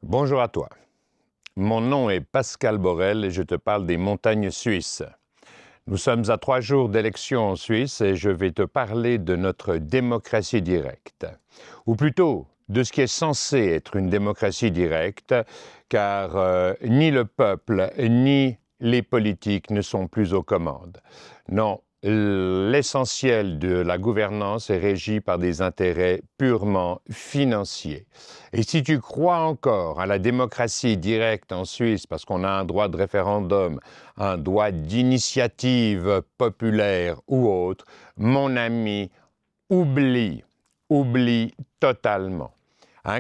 Bonjour à toi. Mon nom est Pascal Borel et je te parle des montagnes suisses. Nous sommes à 3 jours d'élection en Suisse et je vais te parler de notre démocratie directe. Ou plutôt, de ce qui est censé être une démocratie directe, car ni le peuple ni les politiques ne sont plus aux commandes. Non, l'essentiel de la gouvernance est régi par des intérêts purement financiers. Et si tu crois encore à la démocratie directe en Suisse, parce qu'on a un droit de référendum, un droit d'initiative populaire ou autre, mon ami, oublie totalement.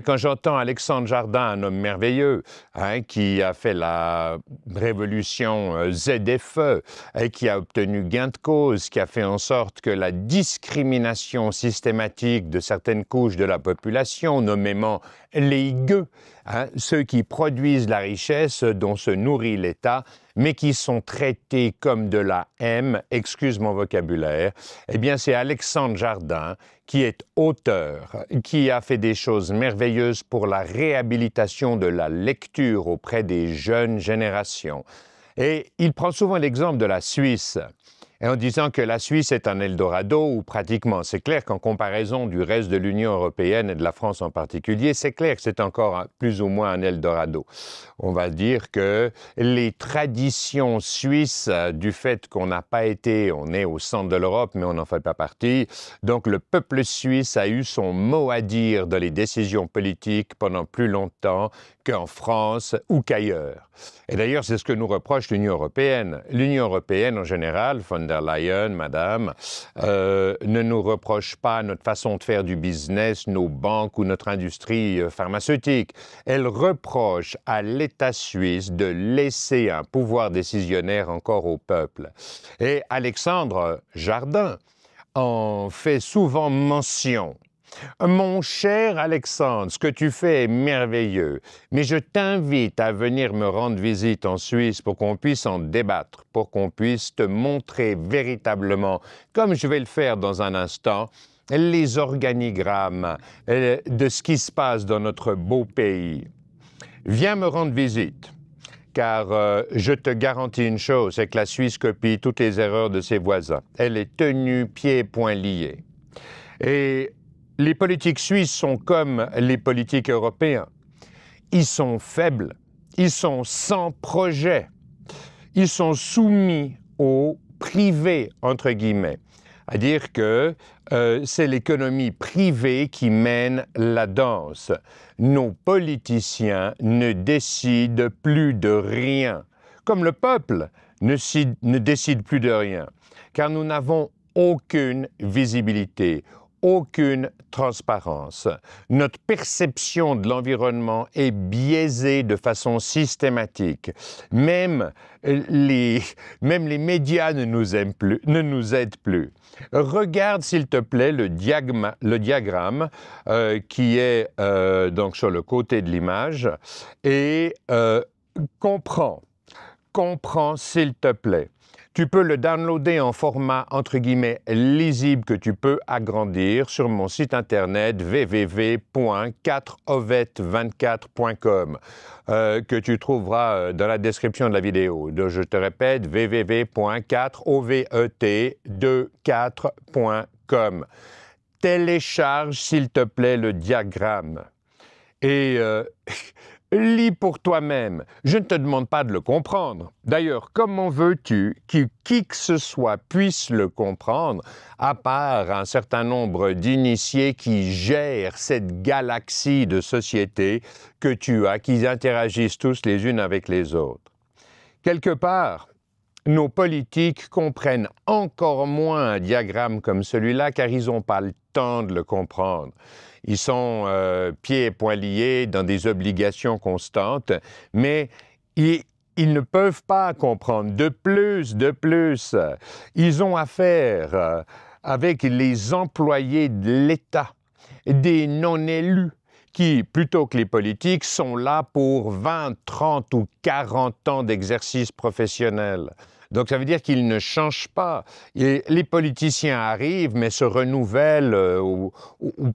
Quand j'entends Alexandre Jardin, un homme merveilleux, qui a fait la révolution ZFE, qui a obtenu gain de cause, qui a fait en sorte que la discrimination systématique de certaines couches de la population, nommément les gueux, ceux qui produisent la richesse dont se nourrit l'État, mais qui sont traités comme de la M, excuse mon vocabulaire, eh bien c'est Alexandre Jardin qui est auteur, qui a fait des choses merveilleuses pour la réhabilitation de la lecture auprès des jeunes générations. Et il prend souvent l'exemple de la Suisse, en disant que la Suisse est un Eldorado, ou pratiquement. C'est clair qu'en comparaison du reste de l'Union européenne et de la France en particulier, c'est clair que c'est encore plus ou moins un Eldorado. On va dire que les traditions suisses, du fait qu'on n'a pas été, on est au centre de l'Europe, mais on n'en fait pas partie, donc le peuple suisse a eu son mot à dire dans les décisions politiques pendant plus longtemps qu'en France ou qu'ailleurs. Et d'ailleurs, c'est ce que nous reproche l'Union européenne. L'Union européenne, en général, von der Leyen, madame, ne nous reproche pas notre façon de faire du business, nos banques ou notre industrie pharmaceutique. Elle reproche à l'État suisse de laisser un pouvoir décisionnaire encore au peuple. Et Alexandre Jardin en fait souvent mention. Mon cher Alexandre, ce que tu fais est merveilleux, mais je t'invite à venir me rendre visite en Suisse pour qu'on puisse en débattre, pour qu'on puisse te montrer véritablement, comme je vais le faire dans un instant, les organigrammes de ce qui se passe dans notre beau pays. Viens me rendre visite. Car je te garantis une chose, c'est que la Suisse copie toutes les erreurs de ses voisins. Elle est tenue pieds et poings liés. Et les politiques suisses sont comme les politiques européens. Ils sont faibles, ils sont sans projet, ils sont soumis au privé, entre guillemets. C'est-à-dire que c'est l'économie privée qui mène la danse. Nos politiciens ne décident plus de rien, comme le peuple ne décide plus de rien, car nous n'avons aucune visibilité, aucune transparence. Notre perception de l'environnement est biaisée de façon systématique. Même les médias ne nous aident plus. Regarde, s'il te plaît, le diagramme qui est donc sur le côté de l'image et comprends, s'il te plaît. Tu peux le downloader en format, entre guillemets, lisible que tu peux agrandir sur mon site internet www.4ovet24.com que tu trouveras dans la description de la vidéo. Donc, je te répète, www.4ovet24.com. Télécharge, s'il te plaît, le diagramme. Et lis pour toi-même. Je ne te demande pas de le comprendre. D'ailleurs, comment veux-tu que qui que ce soit puisse le comprendre, à part un certain nombre d'initiés qui gèrent cette galaxie de sociétés que tu as, qui interagissent tous les unes avec les autres? Quelque part, nos politiques comprennent encore moins un diagramme comme celui-là, car ils n'ont pas le temps de le comprendre. Ils sont pieds et poings liés dans des obligations constantes, mais ils ne peuvent pas comprendre. De plus, ils ont affaire avec les employés de l'État, des non-élus, qui, plutôt que les politiques, sont là pour 20, 30 ou 40 ans d'exercice professionnel. Donc, ça veut dire qu'ils ne changent pas. Et les politiciens arrivent, mais se renouvellent, ou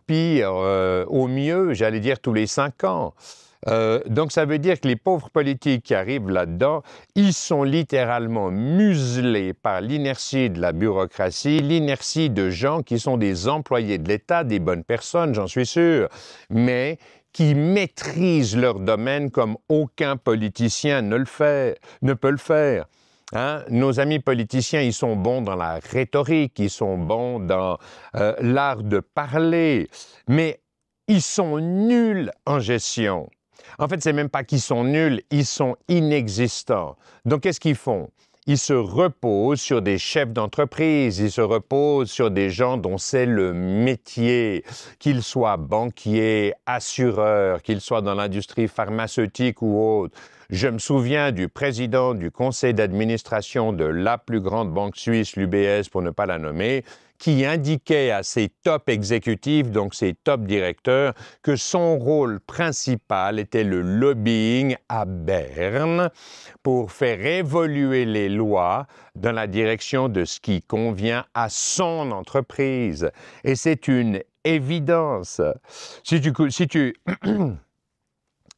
pire, au mieux, j'allais dire, tous les 5 ans. Donc ça veut dire que les pauvres politiques qui arrivent là-dedans, ils sont littéralement muselés par l'inertie de la bureaucratie, l'inertie de gens qui sont des employés de l'État, des bonnes personnes, j'en suis sûr, mais qui maîtrisent leur domaine comme aucun politicien ne peut le faire. Hein? Nos amis politiciens, ils sont bons dans la rhétorique, ils sont bons dans l'art de parler, mais ils sont nuls en gestion. En fait, c'est même pas qu'ils sont nuls, ils sont inexistants. Donc, qu'est-ce qu'ils font? Ils se reposent sur des chefs d'entreprise, ils se reposent sur des gens dont c'est le métier, qu'ils soient banquiers, assureurs, qu'ils soient dans l'industrie pharmaceutique ou autre. Je me souviens du président du conseil d'administration de la plus grande banque suisse, l'UBS pour ne pas la nommer, qui indiquait à ses top exécutifs, donc ses top directeurs, que son rôle principal était le lobbying à Berne pour faire évoluer les lois dans la direction de ce qui convient à son entreprise. Et c'est une évidence.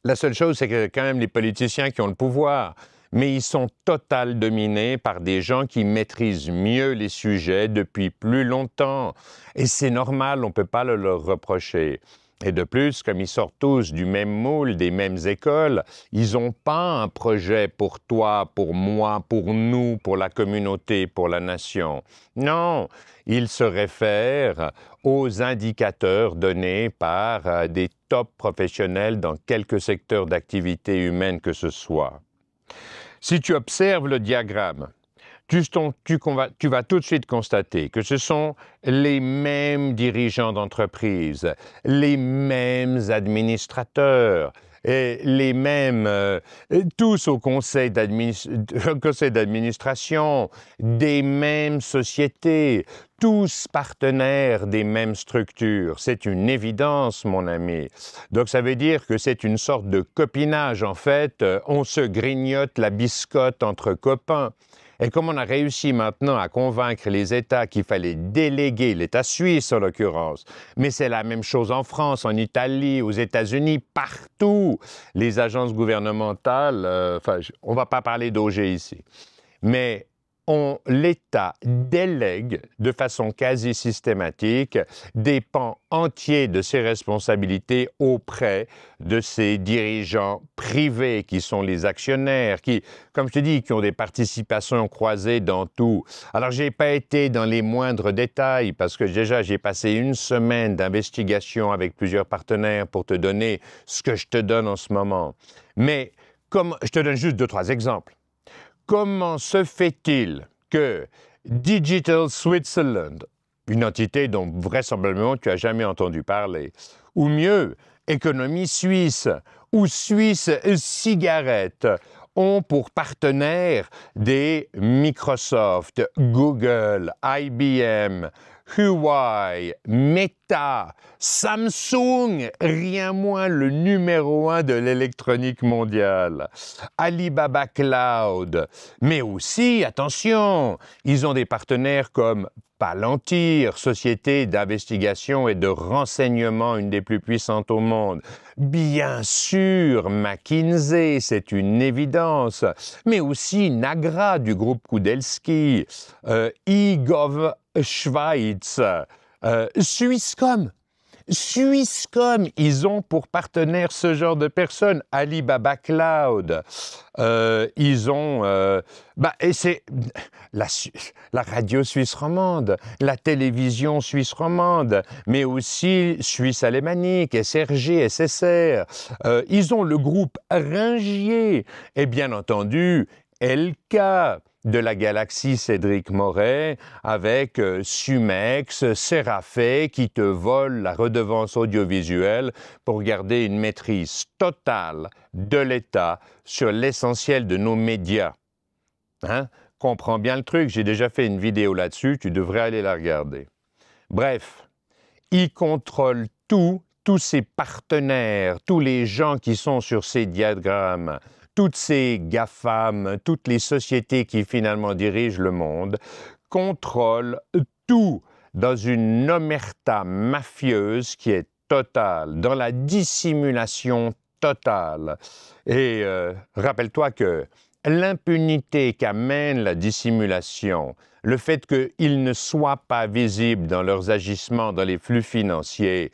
La seule chose, c'est que quand même les politiciens qui ont le pouvoir, mais ils sont totalement dominés par des gens qui maîtrisent mieux les sujets depuis plus longtemps. Et c'est normal, on ne peut pas le leur reprocher. Et de plus, comme ils sortent tous du même moule, des mêmes écoles, ils n'ont pas un projet pour toi, pour moi, pour nous, pour la communauté, pour la nation. Non, ils se réfèrent aux indicateurs donnés par des top professionnels dans quelque secteur d'activité humaine que ce soit. Si tu observes le diagramme, tu vas tout de suite constater que ce sont les mêmes dirigeants d'entreprise, les mêmes administrateurs, et les mêmes, tous au conseil d'administration, des mêmes sociétés, tous partenaires des mêmes structures. C'est une évidence, mon ami. Donc, ça veut dire que c'est une sorte de copinage, en fait. On se grignote la biscotte entre copains. Et comme on a réussi maintenant à convaincre les États qu'il fallait déléguer, l'État suisse en l'occurrence, mais c'est la même chose en France, en Italie, aux États-Unis, partout, les agences gouvernementales, on ne va pas parler d'OG ici, mais l'État délègue de façon quasi systématique des pans entiers de ses responsabilités auprès de ses dirigeants privés qui sont les actionnaires, qui, comme je te dis, qui ont des participations croisées dans tout. Alors, je n'ai pas été dans les moindres détails parce que déjà, j'ai passé une semaine d'investigation avec plusieurs partenaires pour te donner ce que je te donne en ce moment. Mais je te donne juste 2-3 exemples. Comment se fait-il que Digital Switzerland, une entité dont vraisemblablement tu n'as jamais entendu parler, ou mieux, Économie Suisse ou Suisse Cigarette, ont pour partenaires des Microsoft, Google, IBM, Huawei, Meta, Samsung, rien moins le numéro 1 de l'électronique mondiale, Alibaba Cloud, mais aussi, attention, ils ont des partenaires comme Palantir, société d'investigation et de renseignement, une des plus puissantes au monde. Bien sûr, McKinsey, c'est une évidence, mais aussi Nagra du groupe Kudelski, eGov Schweiz, Swisscom. Swisscom, ils ont pour partenaire ce genre de personnes. Alibaba Cloud, ils ont... et c'est la radio suisse romande, la télévision suisse romande, mais aussi Suisse alémanique, SRG, SSR. Ils ont le groupe Ringier et bien entendu LK, de la galaxie Cédric Moret, avec Sumex, Séraphin, qui te volent la redevance audiovisuelle pour garder une maîtrise totale de l'État sur l'essentiel de nos médias. Hein? Comprends bien le truc, j'ai déjà fait une vidéo là-dessus, tu devrais aller la regarder. Bref, ils contrôlent tous ces partenaires, tous les gens qui sont sur ces diagrammes, toutes ces GAFAM, toutes les sociétés qui finalement dirigent le monde, contrôlent tout dans une omerta mafieuse qui est totale, dans la dissimulation totale. Et rappelle-toi que l'impunité qu'amène la dissimulation, le fait qu'ils ne soient pas visibles dans leurs agissements dans les flux financiers,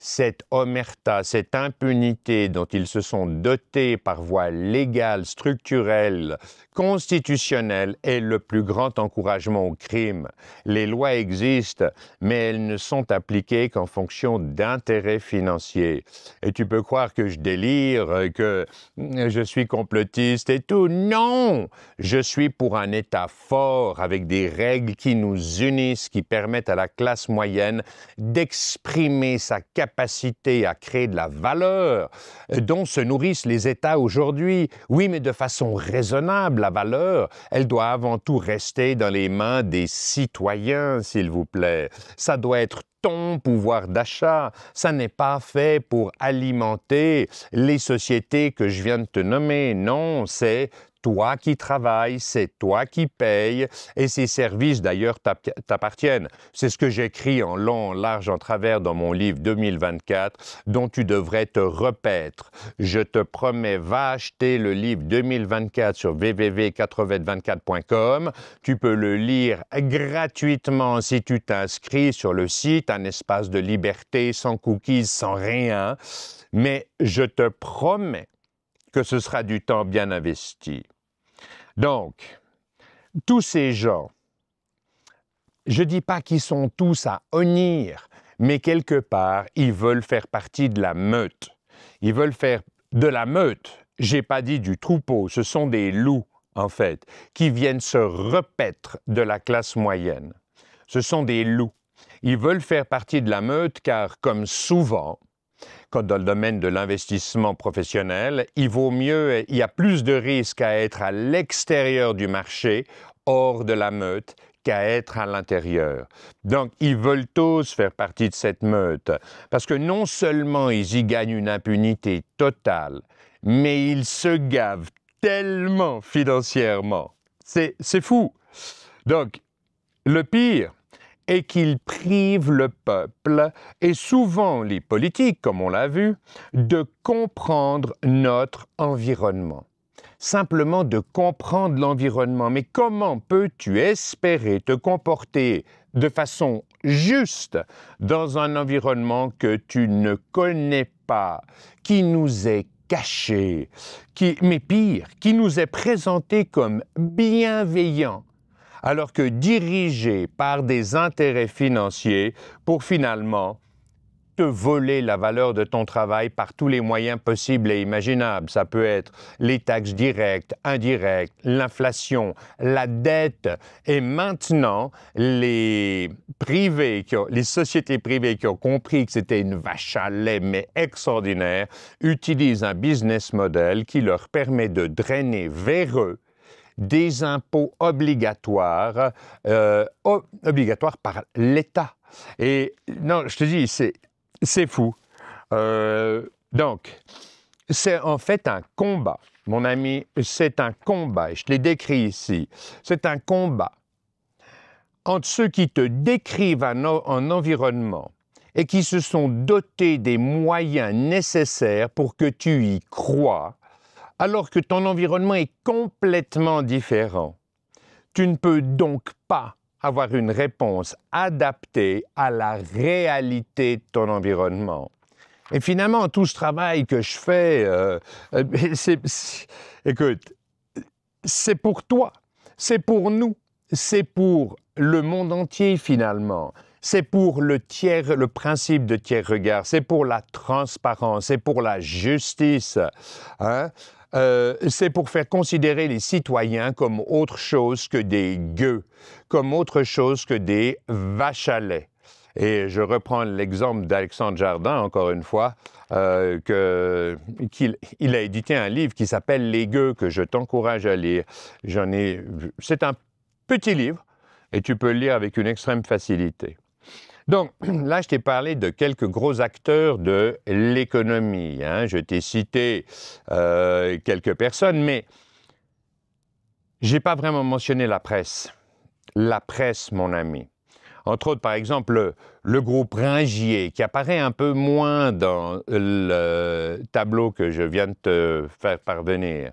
cette omerta, cette impunité dont ils se sont dotés par voie légale, structurelle, constitutionnelle est le plus grand encouragement au crime. Les lois existent, mais elles ne sont appliquées qu'en fonction d'intérêts financiers. Et tu peux croire que je délire, que je suis complotiste et tout. Non! Je suis pour un État fort, avec des règles qui nous unissent, qui permettent à la classe moyenne d'exprimer sa capacité à créer de la valeur dont se nourrissent les États aujourd'hui. Oui, mais de façon raisonnable. La valeur, elle doit avant tout rester dans les mains des citoyens, s'il vous plaît. Ça doit être ton pouvoir d'achat. Ça n'est pas fait pour alimenter les sociétés que je viens de te nommer. Non, c'est toi qui travailles, c'est toi qui payes, et ces services d'ailleurs t'appartiennent. C'est ce que j'écris en long, en large, en travers dans mon livre 2024, dont tu devrais te repaître. Je te promets, va acheter le livre 2024 sur www.8024.com. Tu peux le lire gratuitement si tu t'inscris sur le site, un espace de liberté, sans cookies, sans rien. Mais je te promets que ce sera du temps bien investi. Donc, tous ces gens, je ne dis pas qu'ils sont tous à honnir, mais quelque part, ils veulent faire partie de la meute. Ils veulent faire de la meute. Je n'ai pas dit du troupeau, ce sont des loups, en fait, qui viennent se repaître de la classe moyenne. Ce sont des loups. Ils veulent faire partie de la meute car, comme souvent, quand dans le domaine de l'investissement professionnel, il y a plus de risques à être à l'extérieur du marché, hors de la meute, qu'à être à l'intérieur. Donc, ils veulent tous faire partie de cette meute, parce que non seulement ils y gagnent une impunité totale, mais ils se gavent tellement financièrement. C'est fou. Donc, le pire, et qu'ils privent le peuple, et souvent les politiques, comme on l'a vu, de comprendre notre environnement. Simplement de comprendre l'environnement. Mais comment peux-tu espérer te comporter de façon juste dans un environnement que tu ne connais pas, qui nous est caché, mais pire, qui nous est présenté comme bienveillant, alors que dirigé par des intérêts financiers pour finalement te voler la valeur de ton travail par tous les moyens possibles et imaginables. Ça peut être les taxes directes, indirectes, l'inflation, la dette, et maintenant, les sociétés privées qui ont compris que c'était une vache à lait, mais extraordinaire, utilisent un business model qui leur permet de drainer vers eux des impôts obligatoires, obligatoires par l'État. Et non, je te dis, c'est fou. Donc, c'est en fait un combat, mon ami, c'est un combat, et je te l'ai décrit ici. C'est un combat entre ceux qui te décrivent un environnement et qui se sont dotés des moyens nécessaires pour que tu y crois, alors que ton environnement est complètement différent. Tu ne peux donc pas avoir une réponse adaptée à la réalité de ton environnement. Et finalement, tout ce travail que je fais, écoute, c'est pour toi, c'est pour nous, c'est pour le monde entier finalement. C'est pour le principe de tiers regard, c'est pour la transparence, c'est pour la justice. Hein? C'est pour faire considérer les citoyens comme autre chose que des gueux, comme autre chose que des vaches à lait. Et je reprends l'exemple d'Alexandre Jardin, encore une fois, qu'il a édité un livre qui s'appelle « Les gueux » que je t'encourage à lire. C'est un petit livre et tu peux le lire avec une extrême facilité. Donc, là, je t'ai parlé de quelques gros acteurs de l'économie. Hein. Je t'ai cité quelques personnes, mais je n'ai pas vraiment mentionné la presse. La presse, mon ami. Entre autres, par exemple, le groupe Ringier, qui apparaît un peu moins dans le tableau que je viens de te faire parvenir.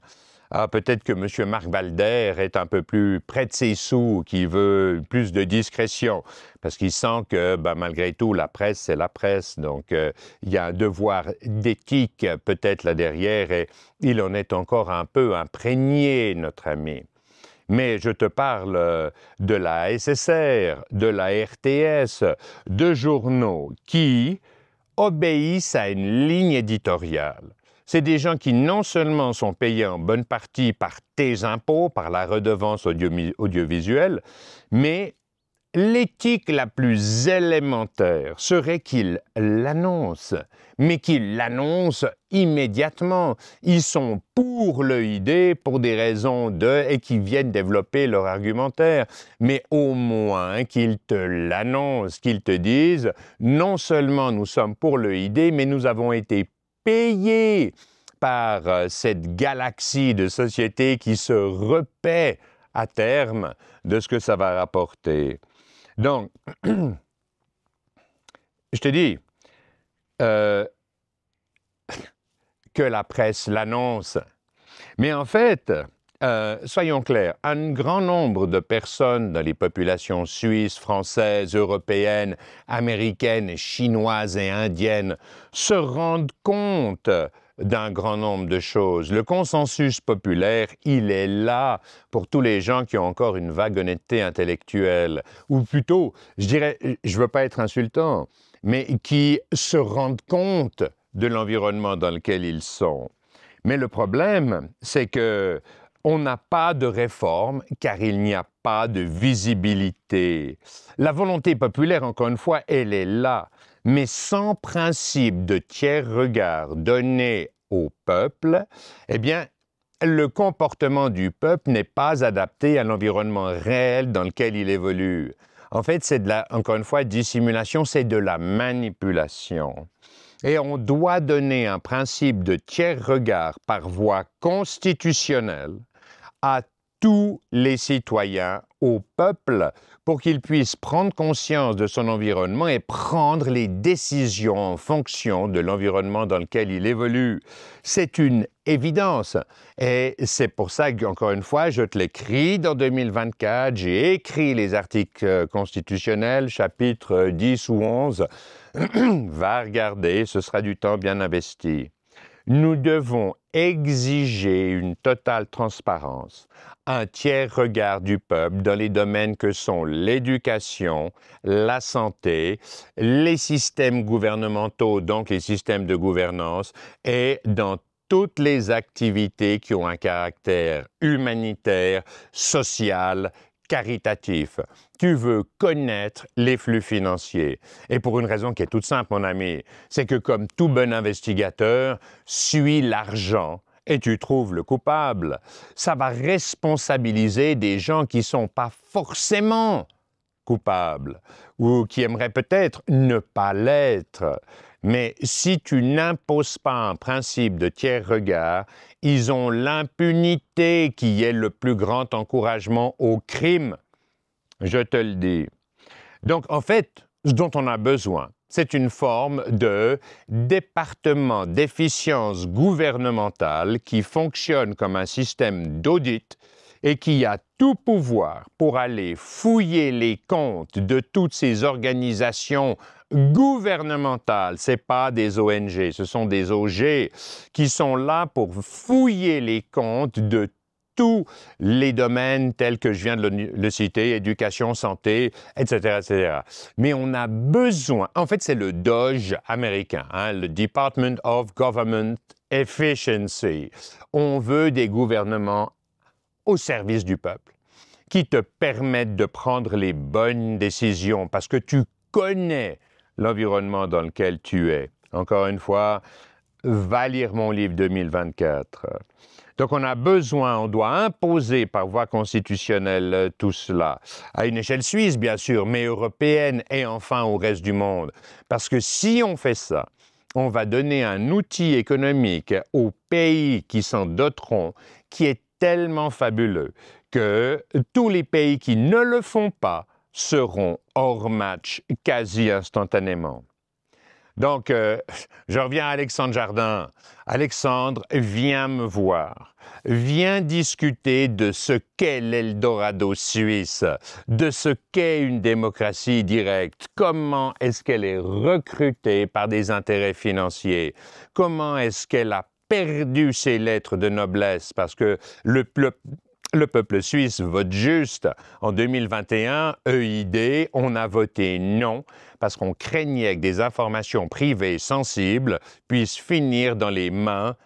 Ah, peut-être que M. Marc Balder est un peu plus près de ses sous, qui veut plus de discrétion, parce qu'il sent que, malgré tout, la presse, c'est la presse. Donc, il y a un devoir d'éthique peut-être là derrière, et il en est encore un peu imprégné, notre ami. Mais je te parle de la SSR, de la RTS, de journaux qui obéissent à une ligne éditoriale. C'est des gens qui non seulement sont payés en bonne partie par tes impôts, par la redevance audiovisuelle, mais l'éthique la plus élémentaire serait qu'ils l'annoncent, mais qu'ils l'annoncent immédiatement. Ils sont pour l'EID pour des raisons et qui viennent développer leur argumentaire, mais au moins qu'ils te l'annoncent, qu'ils te disent non seulement nous sommes pour l'EID, mais nous avons été payés par cette galaxie de sociétés qui se repaît à terme de ce que ça va rapporter. Donc, je te dis que la presse l'annonce, mais en fait, soyons clairs, un grand nombre de personnes dans les populations suisses, françaises, européennes, américaines, chinoises et indiennes se rendent compte d'un grand nombre de choses. Le consensus populaire, il est là pour tous les gens qui ont encore une vague honnêteté intellectuelle, ou plutôt, je dirais, je ne veux pas être insultant, mais qui se rendent compte de l'environnement dans lequel ils sont. Mais le problème, c'est que on n'a pas de réforme car il n'y a pas de visibilité. La volonté populaire, encore une fois, elle est là, mais sans principe de tiers regard donné au peuple, eh bien, le comportement du peuple n'est pas adapté à l'environnement réel dans lequel il évolue. En fait, c'est encore une fois, dissimulation, c'est de la manipulation. Et on doit donner un principe de tiers regard par voie constitutionnelle à tous les citoyens, au peuple, pour qu'il puisse prendre conscience de son environnement et prendre les décisions en fonction de l'environnement dans lequel il évolue. C'est une évidence. Et c'est pour ça qu'encore une fois, je te l'écris dans 2024, j'ai écrit les articles constitutionnels, chapitres 10 ou 11. Va regarder, ce sera du temps bien investi. Nous devons exiger une totale transparence, un tiers regard du peuple dans les domaines que sont l'éducation, la santé, les systèmes gouvernementaux, donc les systèmes de gouvernance, et dans toutes les activités qui ont un caractère humanitaire, social, caritatif. Tu veux connaître les flux financiers. Et pour une raison qui est toute simple, mon ami, c'est que comme tout bon investigateur, suis l'argent et tu trouves le coupable. Ça va responsabiliser des gens qui ne sont pas forcément coupables ou qui aimeraient peut-être ne pas l'être. Mais si tu n'imposes pas un principe de tiers regard, ils ont l'impunité qui est le plus grand encouragement au crime. Je te le dis. Donc, en fait, ce dont on a besoin, c'est une forme de département d'efficience gouvernementale qui fonctionne comme un système d'audit et qui a tout pouvoir pour aller fouiller les comptes de toutes ces organisations gouvernementales. Ce n'est pas des ONG, ce sont des OG qui sont là pour fouiller les comptes de tous les domaines tels que je viens de le citer, éducation, santé, etc., etc. Mais on a besoin, en fait, c'est le DOGE américain, le Department of Government Efficiency. On veut des gouvernements au service du peuple, qui te permettent de prendre les bonnes décisions parce que tu connais l'environnement dans lequel tu es. Encore une fois, va lire mon livre 2024. Donc, on a besoin, on doit imposer par voie constitutionnelle tout cela, à une échelle suisse, bien sûr, mais européenne et enfin au reste du monde. Parce que si on fait ça, on va donner un outil économique aux pays qui s'en doteront, qui est tellement fabuleux que tous les pays qui ne le font pas seront hors match quasi instantanément. Donc, je reviens à Alexandre Jardin. Alexandre, viens me voir. Viens discuter de ce qu'est l'Eldorado suisse, de ce qu'est une démocratie directe, comment est-ce qu'elle est recrutée par des intérêts financiers, comment est-ce qu'elle a perdu ses lettres de noblesse parce que le peuple suisse vote juste. En 2021, EID, on a voté non parce qu'on craignait que des informations privées sensibles puissent finir dans des mains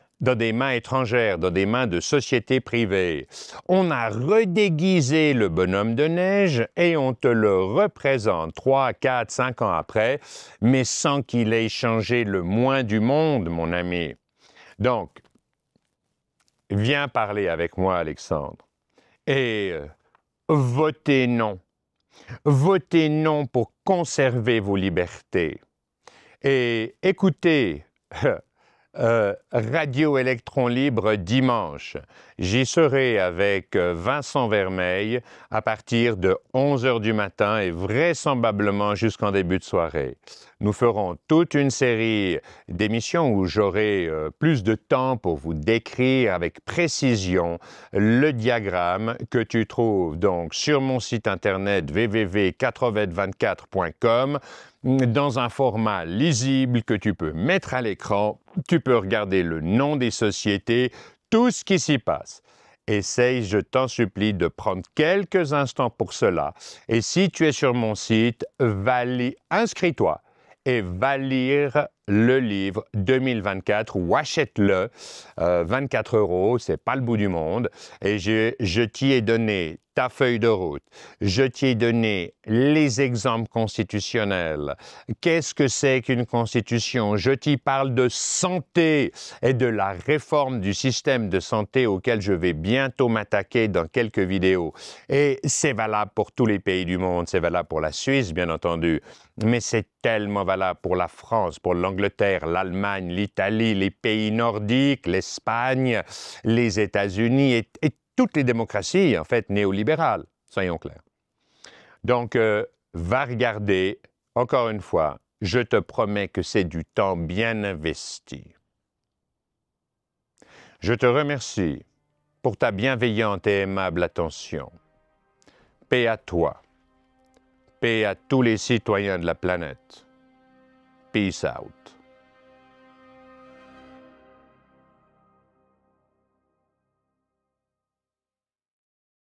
étrangères, dans des mains de sociétés privées. On a redéguisé le bonhomme de neige et on te le représente 3, 4, 5 ans après, mais sans qu'il ait changé le moins du monde, mon ami. Donc, viens parler avec moi, Alexandre. Et votez non. Votez non pour conserver vos libertés. Et écoutez Radio Électron Libre dimanche. J'y serai avec Vincent Vermeil à partir de 11h du matin et vraisemblablement jusqu'en début de soirée. Nous ferons toute une série d'émissions où j'aurai plus de temps pour vous décrire avec précision le diagramme que tu trouves donc sur mon site internet www.4v24.com dans un format lisible que tu peux mettre à l'écran. Tu peux regarder le nom des sociétés, tout ce qui s'y passe. Essaye, je t'en supplie, de prendre quelques instants pour cela. Et si tu es sur mon site, inscris-toi et va lire le livre 2024 ou achète-le. 24 €, c'est pas le bout du monde. Et je t'y ai donné ta feuille de route. Je t'y ai donné les exemples constitutionnels. Qu'est-ce que c'est qu'une constitution? Je t'y parle de santé et de la réforme du système de santé auquel je vais bientôt m'attaquer dans quelques vidéos. Et c'est valable pour tous les pays du monde. C'est valable pour la Suisse, bien entendu. Mais c'est tellement valable pour la France, pour l'Angleterre, l'Allemagne, l'Italie, les pays nordiques, l'Espagne, les États-Unis et toutes les démocraties, en fait, néolibérales, soyons clairs. Donc, va regarder, encore une fois, je te promets que c'est du temps bien investi. Je te remercie pour ta bienveillante et aimable attention. Paix à toi. Paix à tous les citoyens de la planète. Peace out.